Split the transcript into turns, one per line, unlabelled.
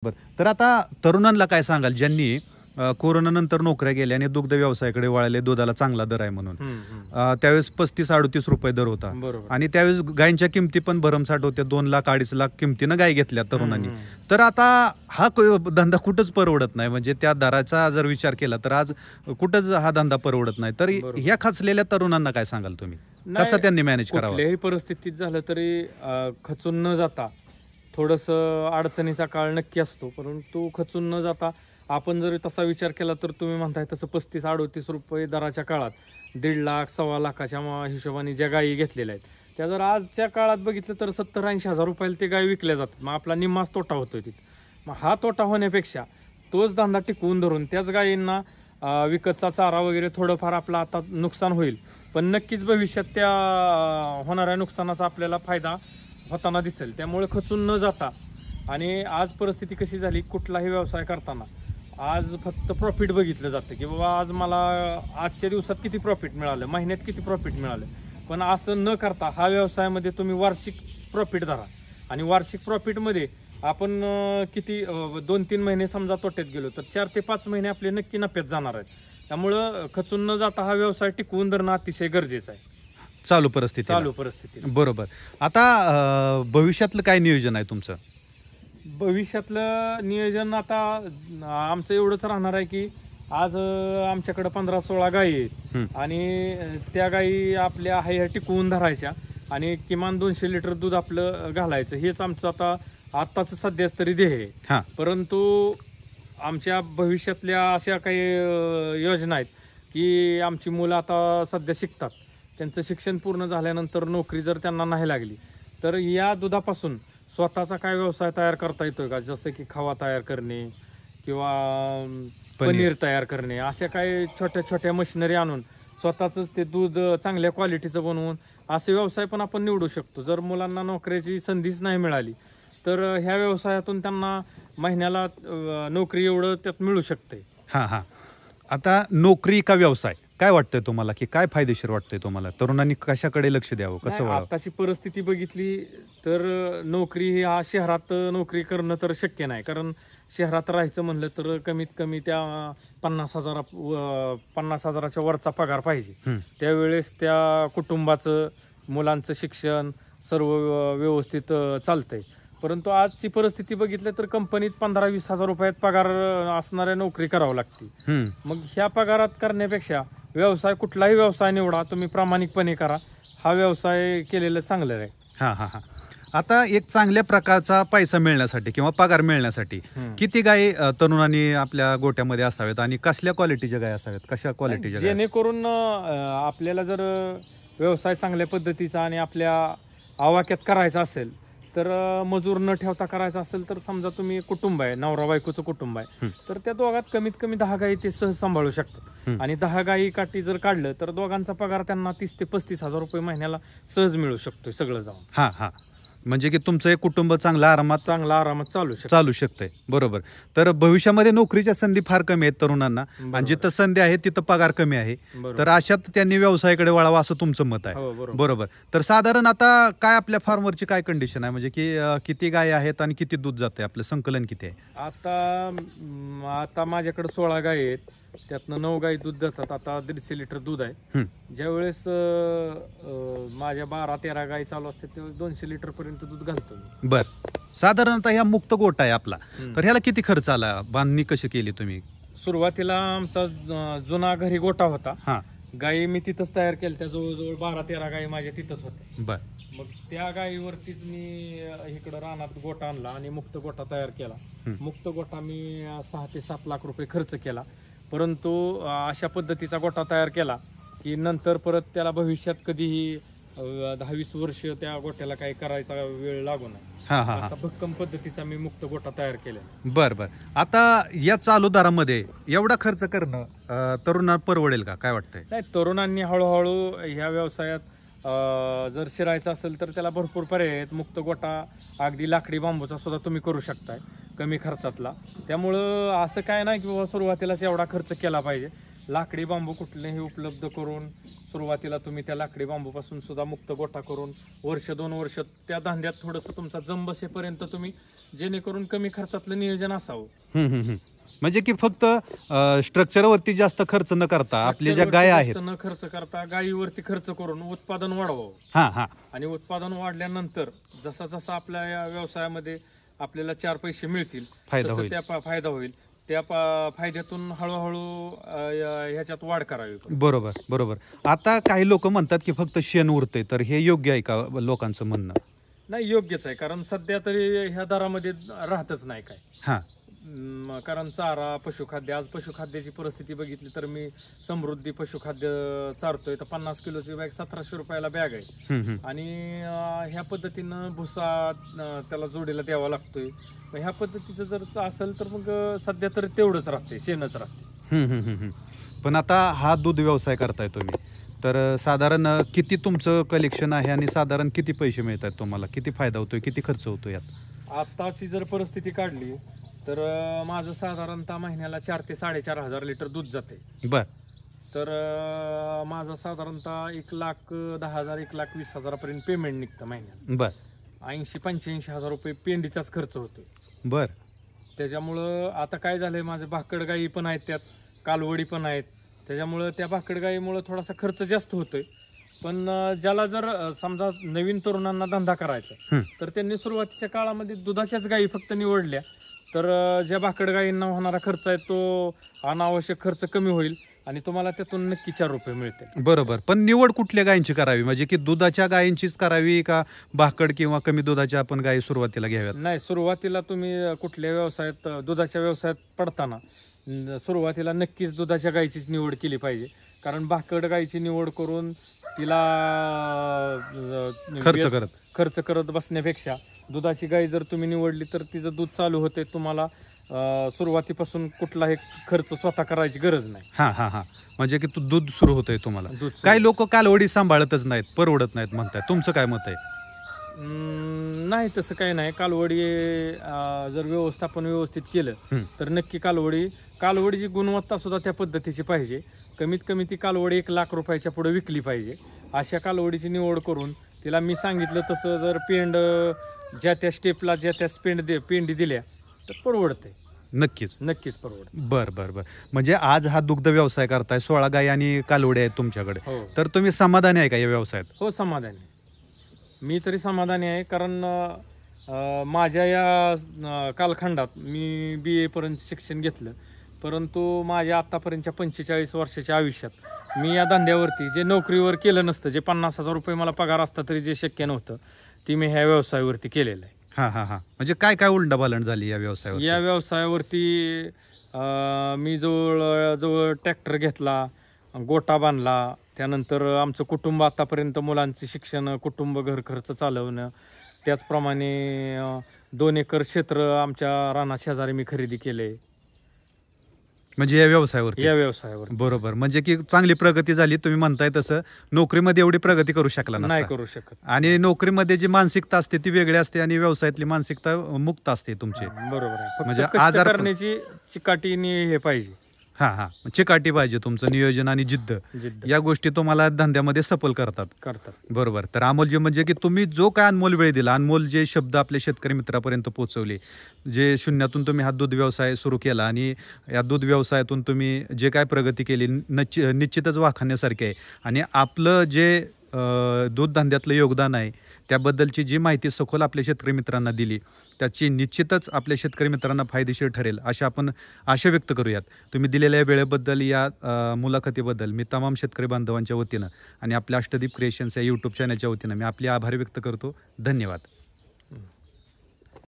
बरं. तर आता तरुणांना काय सांगाल ज्यांनी कोरोनानंतर नोकऱ्या गेल्या आणि दुग्ध व्यवसायाकडे वळाले, दुधाला चांगला दर आहे म्हणून. त्यावेळेस 35-38 रुपये दर होता
बरोबर.
आणि त्यावेळेस गायींच्या किमती पण भरमसाठ होत्या. 2 लाख 2.5 लाख किमतीनं गाय घेतल्या तरुणांनी. तर आता हा धंदा कुठंच परवडत नाही. म्हणजे त्या दराचा जर विचार केला तर आज कुठंच हा धंदा परवडत नाही. तर ह्या खचलेल्या तरुणांना काय सांगाल तुम्ही, कसं त्यांनी मॅनेज करावं?
कुठल्याही परिस्थितीत झालं तरी खचून न जाता, थोडंसं अडचणीचा काळ नक्की असतो, परंतु खचून न जाता आपण जर तसा विचार केला तर तुम्ही म्हणताय तसं 35-38 रुपये दराच्या काळात 1.5 लाख 1.25 लाखाच्या हिशोबाने ज्या गायी घेतलेल्या आहेत त्या जर आजच्या काळात बघितलं तर 70-80 हजार रुपयाला ते गायी विकल्या जातात. मग आपला निम्माच तोटा होतोय तिथे. मग हा तोटा होण्यापेक्षा तोच धंदा टिकवून धरून त्याच गायींना विकतचा चारा वगैरे थोडंफार आपलं आता नुकसान होईल, पण नक्कीच भविष्यात त्या होणाऱ्या नुकसानाचा आपल्याला फायदा होताना दिसेल. त्यामुळे खचून न जाता, आणि आज परिस्थिती कशी झाली, कुठलाही व्यवसाय करताना आज फक्त प्रॉफिट बघितलं जातं की बाबा आज मला आजच्या दिवसात किती प्रॉफिट मिळालं, महिन्यात किती प्रॉफिट मिळालं. पण असं न करता हा व्यवसायामध्ये तुम्ही वार्षिक प्रॉफिट धरा, आणि वार्षिक प्रॉफिटमध्ये आपण किती 2-3 महिने समजा तोट्यात गेलो तर 4 ते 5 महिने आपले नक्की नफ्यात जाणार आहेत. त्यामुळं खचून न जाता हा व्यवसाय टिकवून धरणं अतिशय गरजेचं आहे
चालू परिस्थिती. बरोबर. आता भविष्यातलं काय नियोजन आहे तुमचं?
भविष्यातलं नियोजन आता आमचं एवढंच राहणार आहे की आज आमच्याकडे 15-16 गायी आहेत आणि त्या गायी आपल्या ह्या टिकवून धरायच्या आणि किमान 200 लिटर दूध आपलं घालायचं, हेच आमचं आताच सध्याच तरी ध्येय आहे. परंतु आमच्या भविष्यातल्या अशा काही योजना आहेत की आमची मुलं आता सध्या शिकतात, त्यांचं शिक्षण पूर्ण झाल्यानंतर नोकरी जर त्यांना नाही लागली तर या दुधापासून स्वतःचा काय व्यवसाय तयार करता येतोय का, जसं की खवा तयार करणे किंवा पनीर तयार करणे, अशा काही छोट्या छोट्या मशिनरी आणून स्वतःच ते दूध चांगल्या क्वालिटीचं बनवून असे व्यवसाय पण आपण निवडू शकतो. जर मुलांना नोकरीची संधीच नाही मिळाली तर ह्या व्यवसायातून त्यांना महिन्याला नोकरी एवढं त्यात मिळू शकते.
आता नोकरी का व्यवसाय, काय वाटतंय तुम्हाला, की काय फायदेशीर वाटतंय तुम्हाला? तरुणांनी कशाकडे लक्ष द्यावं, कसं वळावं?
आताची परिस्थिती बघितली तर नोकरी ही शहरात नोकरी करणं तर शक्य नाही, कारण शहरात राहायचं म्हणलं तर कमीत कमी त्या 50,000च्या वरचा पगार पाहिजे. त्यावेळेस त्या कुटुंबाचं, मुलांचं शिक्षण सर्व व्यवस्थित चालतंय. परंतु आजची परिस्थिती बघितली तर कंपनीत 15-20 हजार रुपयात पगार असणाऱ्या नोकरी करावं लागते. मग ह्या पगारात करण्यापेक्षा व्यवसाय, कुठलाही व्यवसाय निवडा, तुम्ही प्रामाणिकपणे करा, हा व्यवसाय केलेलं चांगलं आहे.
आता एक चांगल्या प्रकारचा पैसा मिळण्यासाठी किंवा पगार मिळण्यासाठी किती गायी तरुणांनी आपल्या गोट्यामध्ये असाव्यात आणि कसल्या क्वालिटीच्या गायी असाव्यात, कशा क्वालिटीच्या?
जेणेकरून आपल्याला जर व्यवसाय चांगल्या पद्धतीचा आणि आपल्या आवाक्यात करायचा असेल तर मजूर न ठेवता करायचा असेल तर समजा तुम्ही कुटुंब आहे, नवरा बायकोचं कुटुंब आहे, तर त्या दोघात कमीत कमी 10 गायी ते सहज सांभाळू शकतात. आणि 10 गायी काठी जर काढलं तर दोघांचा पगार त्यांना 30 ते 35 हजार रुपये महिन्याला सहज मिळू शकतोय सगळं जाऊन.
म्हणजे की तुमचं एक कुटुंब चांगलं आरामात
चालू
शकतंय. बरोबर. तर भविष्यामध्ये नोकरीच्या संधी फार कमी आहेत तरुणांना, आणि जिथं संधी आहे तिथं पगार कमी आहे, तर अशात त्यांनी व्यवसायाकडे वळावा असं तुमचं मत आहे? बरोबर. तर साधारण आता काय आपल्या फार्मरची काय कंडिशन आहे, म्हणजे की किती गाय आहेत आणि किती दूध जाते, आपलं संकलन किती आहे?
आता माझ्याकडे 16 गायी आहेत, त्यातनं 9 गायी दूध देतात. आता 150 लिटर दूध आहे. ज्यावेळेस माझ्या 12-13 गायी चालू असते त्यावेळेस 200 लिटर पर्यंत दूध घालतो मी.
बर. साधारणतः ह्या मुक्त गोठा आहे आपला, तर ह्याला किती खर्च आला, बांधणी कशी केली तुम्ही?
सुरुवातीला आमचा जुना घरी गोठा होता, गायी मी तिथंच तयार केल्या, जवळजवळ 12-13 गायी माझ्या तिथंच होत्या.
बर.
मग त्या गायीवरतीच मी इकडं रानात गोठा आणला आणि मुक्त गोठा तयार केला. मुक्त गोठा मी 6 ते 7 लाख रुपये खर्च केला. परंतु अशा पद्धतीचा गोठा तयार केला की नंतर परत त्याला भविष्यात कधीही 10-20 वर्ष त्या गोठ्याला काही करायचा वेळ लागू नये, असा भक्कम पद्धतीचा मी मुक्त गोठा तयार केला.
बर. आता या चालू दरामध्ये एवढा खर्च करणं तरुणांना परवडेल का, काय वाटतंय?
नाही, तरुणांनी हळूहळू ह्या व्यवसायात जर शिरायचं असेल तर त्याला भरपूर पर्याय आहेत. मुक्त गोठा अगदी लाकडी बांबूचा सुद्धा तुम्ही करू शकताय कमी खर्चातला. त्यामुळं असं काय नाही की बाबा सुरुवातीलाच एवढा खर्च केला पाहिजे. लाकडी बांबू कुठलेही उपलब्ध करून सुरुवातीला तुम्ही त्या लाकडी बांबूपासून सुद्धा मुक्त गोठा करून वर्ष 2 वर्ष त्या धांद्यात थोडंसं तुमचा जम बसेपर्यंत तुम्ही, जेणेकरून कमी खर्चातलं नियोजन असावं.
म्हणजे की फक्त स्ट्रक्चरवरती जास्त खर्च न करता आपल्या ज्या गाय आहेत
न खर्च करता गायीवरती खर्च करून उत्पादन वाढवावं. आणि उत्पादन वाढल्यानंतर जसा जसा आपल्या या व्यवसायामध्ये आपल्याला 4 पैसे मिळतील तसं त्या फायदा होईल. त्या फायद्यातून हळूहळू ह्याच्यात वाढ करावी.
बरोबर. आता काही लोक म्हणतात की फक्त शेण उरते, तर हे योग्य आहे का लोकांचं म्हणणं?
नाही, योग्यच आहे. कारण सध्या तरी ह्या दरामध्ये राहतच नाही काय. कारण चारा, पशुखाद्य, आज पशुखाद्याची परिस्थिती बघितली तर मी समृद्धी पशुखाद्य चारतोय तर 50 किलोची बॅग 1700 रुपयाला बॅग आहे. आणि ह्या पद्धतीनं भुसा त्याला जोडीला द्यावा लागतोय. ह्या पद्धतीचं जर असेल तर मग सध्या तर तेवढंच राहते, शेणच राहते.
पण आता हा दूध व्यवसाय करताय तुम्ही, तर साधारण किती तुमचं कलेक्शन आहे आणि साधारण किती पैसे मिळतात तुम्हाला, किती फायदा होतोय, किती खर्च होतो यात?
आताची जर परिस्थिती काढली तर माझं साधारणतः महिन्याला 4 ते 4.5 हजार लिटर दूध जाते. तर माझं साधारणतः 1,10,000 1,20,000 पर्यंत पेमेंट निघतं महिन्याला. 80-85 हजार रुपये पेंडीचाच खर्च होतो. त्याच्यामुळं आता काय झालंय, माझे भाकड गाई पण आहेत, त्यात कालवडी पण आहेत. त्याच्यामुळं त्या भाकड गाईमुळं थोडासा खर्च जास्त होतोय. पण ज्याला जर समजा नवीन तरुणांना धंदा करायचा तर त्यांनी सुरुवातीच्या काळामध्ये दुधाच्याच गायी फक्त निवडल्या तर ज्या भाकड गायींना होणारा खर्च आहे तो अनावश्यक खर्च कमी होईल आणि तुम्हाला त्यातून नक्की 4 रुपये मिळते.
बरोबर. पण निवड कुठल्या गायींची करावी, म्हणजे की दुधाच्या गायींचीच करावी का भाकड किंवा कमी दुधाच्या आपण गायी सुरुवातीला घ्याव्यात?
नाही, सुरुवातीला तुम्ही कुठल्या व्यवसायात, दुधाच्या व्यवसायात पडताना सुरुवातीला नक्कीच दुधाच्या गायीचीच निवड केली पाहिजे. कारण भाकड गायीची निवड करून तिला खर्च करत बसण्यापेक्षा दुधाची गाय जर तुम्ही निवडली तर तिचं दूध चालू होते. तुम्हाला सुरुवातीपासून कुठलाही खर्च स्वतः करायची गरज नाही.
म्हणजे की दूध सुरू होतंय तुम्हाला. काही लोक कालवडी सांभाळतच नाहीत, परवडत नाहीत म्हणतात, तुमचं काय मत आहे?
नाही, तसं काही नाही. कालवडी जर व्यवस्थापन व्यवस्थित केलं तर नक्की कालवडीची गुणवत्ता सुद्धा त्या पद्धतीची पाहिजे. कमीत कमी ती कालवडी 1 लाख रुपयाच्या पुढे विकली पाहिजे. अशा कालवडीची निवड करून तिला मी सांगितलं तसं जर पेंड ज्या त्या स्टेपला ज्या त्या पेंडी दिल्या तर परवडते.
नक्कीच
परवडते.
बरं. म्हणजे आज हा दुग्ध व्यवसाय करताय, 16 गायी आणि कालवडी आहेत तुमच्याकडे, तर तुम्ही समाधानी आहे का या व्यवसायात?
हो, समाधानी. मी तरी समाधानी आहे. कारण माझ्या या कालखंडात मी BA पर्यंत शिक्षण घेतलं, परंतु माझ्या आतापर्यंतच्या 45 वर्षाच्या आयुष्यात मी या धंद्यावरती जे नोकरीवर केलं नसतं, जे 50,000 रुपये मला पगार असता तरी जे शक्य नव्हतं, ती मी ह्या व्यवसायावरती केलेलं आहे.
म्हणजे काय उलटपालट झाली या व्यवसायावर?
या व्यवसायावरती मी जवळ ट्रॅक्टर घेतला, गोटा बांधला. त्यानंतर आमचं कुटुंब आतापर्यंत मुलांचे शिक्षण, कुटुंब, घर खर्च चालवणं, त्याचप्रमाणे 2 एकर क्षेत्र आमच्या राना शेजारी मी खरेदी केले.
म्हणजे या व्यवसायावर? बरोबर. म्हणजे की चांगली प्रगती झाली. तुम्ही म्हणताय तसं नोकरीमध्ये एवढी प्रगती करू शकला
नाही करू शकत.
आणि नोकरीमध्ये जी मानसिकता असते ती वेगळी असते आणि व्यवसायातली मानसिकता मुक्त असते तुमची.
बरोबर आहे. म्हणजे आजार करण्याची चिकाटीने हे पाहिजे.
चिकाटी पाहिजे, तुमचं नियोजन आणि जिद्द, या गोष्टी तुम्हाला धंद्यामध्ये सफल करतात. बरोबर. तर अमोलजी, म्हणजे की तुम्ही जो काय अनमोल वेळ दिला, अनमोल जे शब्द आपल्या शेतकरी मित्रापर्यंत पोहोचवले, जे शून्यातून तुम्ही हा दूध व्यवसाय सुरू केला आणि या दूध व्यवसायातून तुम्ही जे काय प्रगती केली निश्चितच वाखाणण्यासारखे आहे. आणि आपलं जे दूध धंद्यातलं योगदान आहे त्याबद्दलची जी माहिती सखोल आपल्या शेतकरी मित्रांना दिली त्याची निश्चितच आपल्या शेतकरी मित्रांना फायदेशीर ठरेल अशा आपण आशा व्यक्त करूयात. तुम्ही दिलेल्या वेळेबद्दल, या मुलाखतीबद्दल मी तमाम शेतकरी बांधवांच्या वतीनं आणि आपल्या अष्टदीप क्रिएशन्स या यूट्यूब चॅनलच्या वतीनं मी आपले आभार व्यक्त करतो. धन्यवाद.